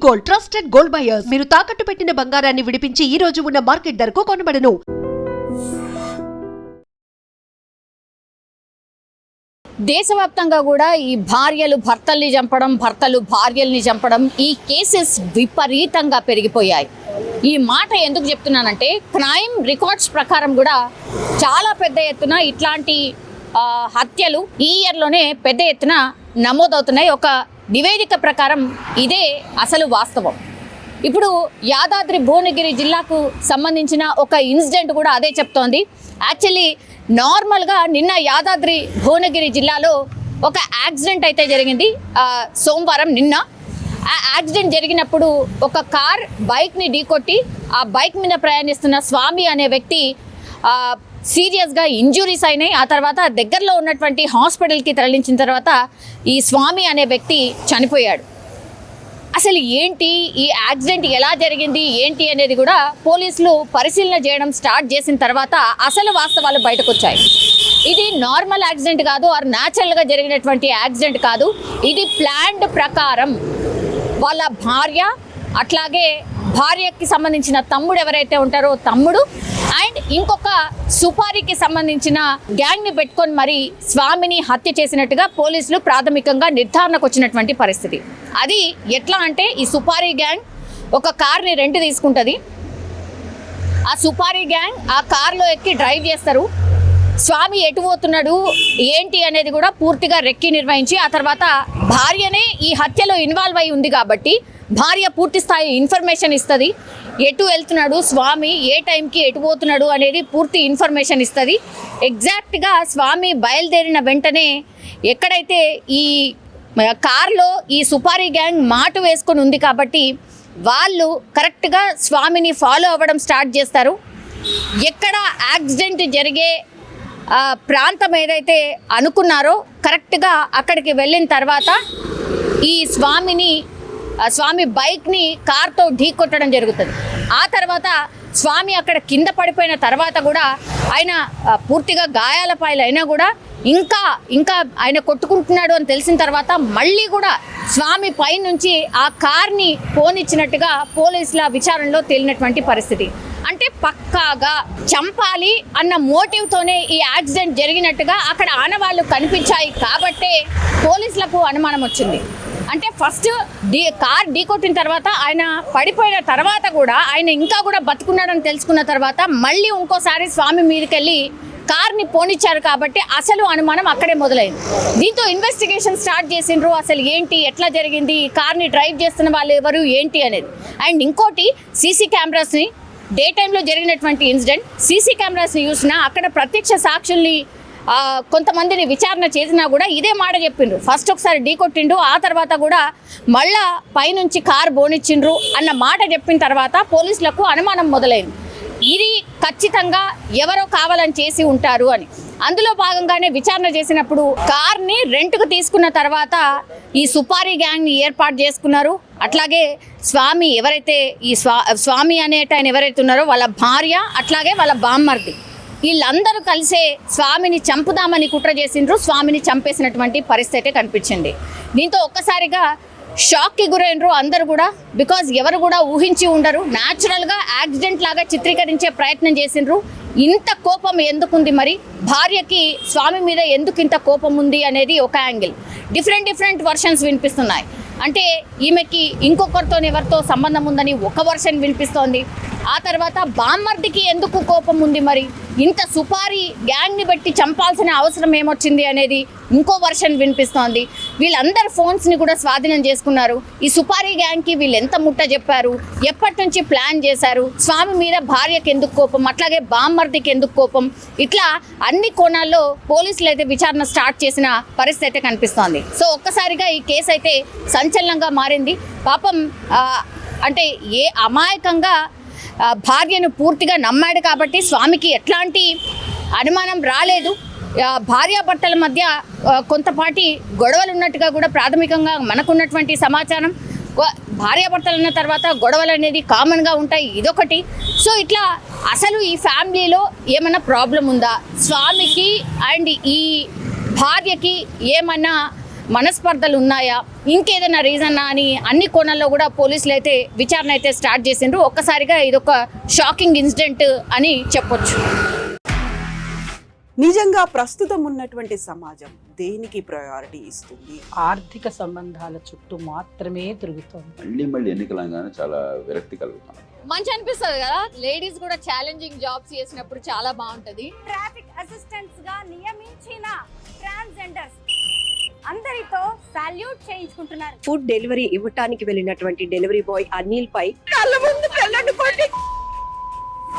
Gold, trusted gold buyers. మీరు తాకట్టు పెట్టిన బంగారాన్ని విడిపించి ఈ రోజు ఉన్న మార్కెట్ ధరకు కొనబడను. దేశవ్యాప్తంగా కూడా ఈ భార్యలు భర్తల్ని చంపడం, భర్తలు భార్యల్ని చంపడం, ఈ కేసెస్ విపరీతంగా పెరిగిపోయాయి. ఈ మాట ఎందుకు చెప్తున్నానంటే, క్రైమ్ రికార్డ్స్ ప్రకారం కూడా చాలా పెద్ద ఎత్తున ఇట్లాంటి హత్యలు ఈ ఇయర్లోనే పెద్ద ఎత్తున నమోదవుతున్నాయి. ఒక నివేదిక ప్రకారం ఇదే అసలు వాస్తవం. ఇప్పుడు యాదాద్రి భువనగిరి జిల్లాకు సంబంధించిన ఒక ఇన్సిడెంట్ కూడా అదే చెప్తోంది. యాక్చువల్లీ నార్మల్గా నిన్న యాదాద్రి భువనగిరి జిల్లాలో ఒక యాక్సిడెంట్ అయితే జరిగింది. సోమవారం నిన్న ఆ యాక్సిడెంట్ జరిగినప్పుడు ఒక కార్ బైక్ని ఢీకొట్టి ఆ బైక్ మీద ప్రయాణిస్తున్న స్వామి అనే వ్యక్తి సీరియస్గా ఇంజురీస్ అయినాయి. ఆ తర్వాత దగ్గరలో ఉన్నటువంటి హాస్పిటల్కి తరలించిన తర్వాత ఈ స్వామి అనే వ్యక్తి చనిపోయాడు. అసలు ఏంటి ఈ యాక్సిడెంట్, ఎలా జరిగింది ఏంటి అనేది కూడా పోలీసులు పరిశీలన చేయడం స్టార్ట్ చేసిన తర్వాత అసలు వాస్తవాలు బయటకు వచ్చాయి. ఇది నార్మల్ యాక్సిడెంట్ కాదు, ఆర్ న్యాచురల్గా జరిగినటువంటి యాక్సిడెంట్ కాదు. ఇది ప్లాన్డ్ ప్రకారం వాళ్ళ భార్య, అట్లాగే భార్యకి సంబంధించిన తమ్ముడు ఎవరైతే ఉంటారో తమ్ముడు, అండ్ ఇంకొక సుపారికి సంబంధించిన గ్యాంగ్ని పెట్టుకొని మరి స్వామిని హత్య చేసినట్టుగా పోలీసులు ప్రాథమికంగా నిర్ధారణకు వచ్చినటువంటి పరిస్థితి. అది ఎట్లా అంటే, ఈ సుపారీ గ్యాంగ్ ఒక కార్ని రెంట్ తీసుకుంటుంది. ఆ సుపారీ గ్యాంగ్ ఆ కార్లో ఎక్కి డ్రైవ్ చేస్తారు. స్వామి ఎటు పోతున్నాడు ఏంటి అనేది కూడా పూర్తిగా రెక్కి నిర్వహించి, ఆ తర్వాత భార్యనే ఈ హత్యలో ఇన్వాల్వ్ అయి ఉంది కాబట్టి భార్య పూర్తి స్థాయి ఇన్ఫర్మేషన్ ఇస్తుంది. ఎటు వెళ్తున్నాడు స్వామి, ఏ టైంకి ఎటు పోతున్నాడు అనేది పూర్తి ఇన్ఫర్మేషన్ ఇస్తుంది. ఎగ్జాక్ట్గా స్వామి బయలుదేరిన వెంటనే ఎక్కడైతే ఈ కార్లో ఈ సుపారీ గ్యాంగ్ మాటు వేసుకొని ఉంది కాబట్టి వాళ్ళు కరెక్ట్గా స్వామిని ఫాలో అవ్వడం స్టార్ట్ చేస్తారు. ఎక్కడ యాక్సిడెంట్ జరిగే ప్రాంతం ఏదైతే అనుకున్నారో కరెక్ట్గా అక్కడికి వెళ్ళిన తర్వాత ఈ స్వామి బైక్ని కార్తో ఢీకొట్టడం జరుగుతుంది. ఆ తర్వాత స్వామి అక్కడ కింద పడిపోయిన తర్వాత కూడా ఆయన పూర్తిగా గాయాల పాలైనా కూడా ఇంకా ఆయన కొట్టుకుంటున్నాడు అని తెలిసిన తర్వాత మళ్ళీ కూడా స్వామి పై నుంచి ఆ కార్ని పోనిచ్చినట్టుగా పోలీసుల విచారణలో తేలినటువంటి పరిస్థితి. అంటే పక్కాగా చంపాలి అన్న మోటివ్తోనే ఈ యాక్సిడెంట్ జరిగినట్టుగా అక్కడ ఆనవాళ్ళు కనిపించాయి కాబట్టే పోలీసులకు అనుమానం వచ్చింది. అంటే ఫస్ట్ కార్ ఢీకొట్టిన తర్వాత ఆయన పడిపోయిన తర్వాత కూడా ఆయన ఇంకా కూడా బతుకున్నాడని తెలుసుకున్న తర్వాత మళ్ళీ ఇంకోసారి స్వామి మీదకి వెళ్ళి కార్ని పోనిచ్చారు కాబట్టి అసలు అనుమానం అక్కడే మొదలైంది. దీంతో ఇన్వెస్టిగేషన్ స్టార్ట్ చేసిండ్రు. అసలు ఏంటి, ఎట్లా జరిగింది, కార్ని డ్రైవ్ చేస్తున్న వాళ్ళు ఎవరు ఏంటి అనేది. అండ్ ఇంకోటి, సీసీ కెమెరాస్ని డే టైంలో జరిగినటువంటి ఇన్సిడెంట్, సీసీ కెమెరాస్ని చూసినా అక్కడ ప్రత్యక్ష సాక్షుల్ని కొంతమందిని విచారణ చేసినా కూడా ఇదే మాట చెప్పిండ్రు. ఫస్ట్ ఒకసారి ఢీకొట్టిండ్రు, ఆ తర్వాత కూడా మళ్ళా పైనుంచి కారు బోనిచ్చిండ్రు అన్న మాట చెప్పిన తర్వాత పోలీసులకు అనుమానం మొదలైంది. ఇది ఖచ్చితంగా ఎవరో కావాలని చేసి ఉంటారు అని. అందులో భాగంగానే విచారణ చేసినప్పుడు కార్ని రెంట్కు తీసుకున్న తర్వాత ఈ సుపారీ గ్యాంగ్ని ఏర్పాటు చేసుకున్నారు. అట్లాగే స్వామి ఎవరైతే ఈ స్వామి అనేటాయన ఎవరైతే ఉన్నారో వాళ్ళ భార్య, అట్లాగే వాళ్ళ బామ్మర్ది, వీళ్ళందరూ కలిసే స్వామిని చంపుదామని కుట్ర చేసిండ్రు. స్వామిని చంపేసినటువంటి పరిస్థితి కనిపించింది. దీంతో ఒక్కసారిగా షాక్కి గురైనరు అందరూ కూడా. బికాజ్ ఎవరు కూడా ఊహించి ఉండరు. న్యాచురల్గా యాక్సిడెంట్ లాగా చిత్రీకరించే ప్రయత్నం చేసిండ్రు. ఇంత కోపం ఎందుకుంది, మరి భార్యకి స్వామి మీద ఎందుకు ఇంత కోపం ఉంది అనేది ఒక యాంగిల్. డిఫరెంట్ వర్షన్స్ వినిపిస్తున్నాయి. అంటే ఈమెకి ఇంకొకరితో ఎవరితో సంబంధం ఉందని ఒక వర్షన్ వినిపిస్తోంది. ఆ తర్వాత బామ్మర్దికి ఎందుకు కోపం ఉంది, మరి ఇంత సుపారీ గ్యాంగ్ని బట్టి చంపాల్సిన అవసరం ఏమొచ్చింది అనేది ఇంకో వర్షన్ వినిపిస్తోంది. వీళ్ళందరి ఫోన్స్ని కూడా స్వాధీనం చేసుకున్నారు. ఈ సుపారీ గ్యాంగ్కి వీళ్ళు ఎంత ముట్ట చెప్పారు, ఎప్పటి నుంచి ప్లాన్ చేశారు, స్వామి మీద భార్యకి ఎందుకు కోపం, అట్లాగే బామ్మర్దికి ఎందుకు కోపం, ఇట్లా అన్ని కోణాల్లో పోలీసులు అయితే విచారణ స్టార్ట్ చేసిన పరిస్థితి అయితే కనిపిస్తోంది. సో ఒక్కసారిగా ఈ కేసు అయితే సంచలనంగా మారింది. పాపం అంటే ఏ అమాయకంగా భార్యను పూర్తిగా నమ్మాడు కాబట్టి స్వామికి ఎట్లాంటి అనుమానం రాలేదు. భార్యాభర్తల మధ్య కొంతపాటి గొడవలు ఉన్నట్టుగా కూడా ప్రాథమికంగా మనకున్నటువంటి సమాచారం. భార్యాభర్తలు అన్న తర్వాత గొడవలు అనేది కామన్గా ఉంటాయి, ఇదొకటి. సో ఇట్లా అసలు ఈ ఫ్యామిలీలో ఏమన్నా ప్రాబ్లం ఉందా, స్వామికి అండ్ ఈ భార్యకి ఏమన్నా మనస్పర్ధలు ఉన్నాయా, ఇంకేదైనా రీజన్ అని అన్ని కోణాల్లో కూడా పోలీసులు అయితే విచారణ అయితే స్టార్ట్ చేసిండ్రు. ఒక్కసారిగా ఇదొక షాకింగ్ ఇన్సిడెంట్ అని చెప్పొచ్చు. నిజంగా ప్రస్తుతం ఉన్నటువంటి సమాజం దేనికి ప్రయారిటీ ఇస్తుంది? ఆర్థిక సంబంధాల చుట్టూ మాత్రమే తిరుగుతోంది. మళ్ళీ ఎన్నికలంగానే చాలా విరక్తి కలుగుతాను. మంచి అనిపిస్తుంది కదా, లేడీస్ కూడా ఛాలెంజింగ్ జాబ్స్ చేసినప్పుడు చాలా బాగుంటది. ట్రాఫిక్ అసిస్టెంట్స్ గా నియమించిన ట్రాన్స్జెండర్స్ అందరితో సాల్యూట్ చేయించుకుంటున్నారు. ఫుడ్ డెలివరీ ఇవ్వటానికి వెళ్ళినటువంటి డెలివరీ బాయ్ అనిల్ పై కళ్ళ ముందు